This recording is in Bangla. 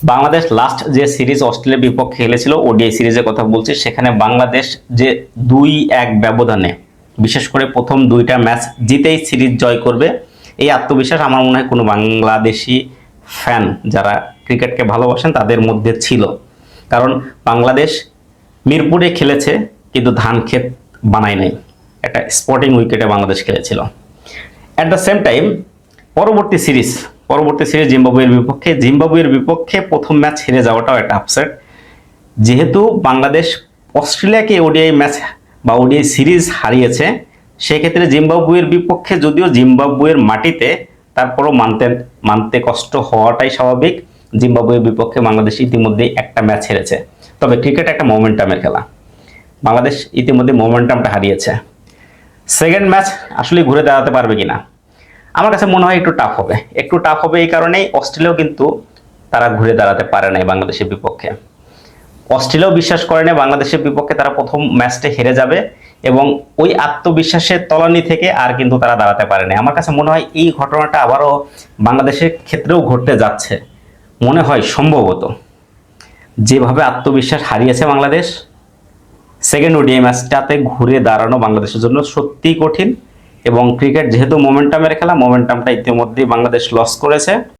বাংলাদেশ লাস্ট যে সিরিজ অস্ট্রেলিয়ার বিপক্ষে খেলেছিল ওডিআই সিরিজের কথা বলছি, সেখানে বাংলাদেশ যে 2-1 ব্যবধানে বিশেষ করে প্রথম দুইটা ম্যাচ জিতেই সিরিজ জয় করবে, এই আত্মবিশ্বাস আমার মনে হয় কোনো বাংলাদেশি ফ্যান যারা ক্রিকেটকে ভালোবাসেন তাদের মধ্যে ছিল। কারণ বাংলাদেশ মিরপুরে খেলেছে কিন্তু ধান ক্ষেত বানায় নাই, একটা স্পোর্টিং উইকেটে বাংলাদেশ খেলেছিল। অ্যাট দ্য সেম টাইম পরবর্তী সিরিজ জিম্বাবুয়ের বিপক্ষে প্রথম ম্যাচ হেরে যাওয়াটাও একটা আপসেট। যেহেতু বাংলাদেশ অস্ট্রেলিয়াকে ওডিআই ম্যাচ বা ওডিআই সিরিজ হারিয়েছে, সেক্ষেত্রে জিম্বাবুয়ের বিপক্ষে যদিও জিম্বাবুয়ের মাটিতে, তারপরও মানতে কষ্ট হওয়াটাই স্বাভাবিক। জিম্বাবুয়ের বিপক্ষে বাংলাদেশ ইতিমধ্যে একটা ম্যাচ হেরেছে। তবে ক্রিকেট একটা মোমেন্টামের খেলা, বাংলাদেশ ইতিমধ্যে মোমেন্টামটা হারিয়েছে। সেকেন্ড ম্যাচ আসলে ঘুরে দাঁড়াতে পারবে কিনা আমার কাছে মনে হয় একটু টাফ হবে। এই কারণেই অস্ট্রেলিয়াও কিন্তু তারা ঘুরে দাঁড়াতে পারে নাই বাংলাদেশের বিপক্ষে। অস্ট্রেলিয়াও বিশ্বাস করে না বাংলাদেশের বিপক্ষে তারা প্রথম ম্যাচটা হেরে যাবে, এবং ওই আত্মবিশ্বাসের তলানি থেকে আর কিন্তু তারা দাঁড়াতে পারে না। আমার কাছে মনে হয় এই ঘটনাটা আবারও বাংলাদেশের ক্ষেত্রেও ঘটতে যাচ্ছে। মনে হয় সম্ভবত যেভাবে আত্মবিশ্বাস হারিয়েছে বাংলাদেশ, সেকেন্ড ওডিআই ম্যাচটাতে ঘুরে দাঁড়ানো বাংলাদেশের জন্য সত্যিই কঠিন। এবং ক্রিকেট যেহেতু মোমেন্টামের খেলা, মোমেন্টামটা ইতিমধ্যেই বাংলাদেশ লস করেছে।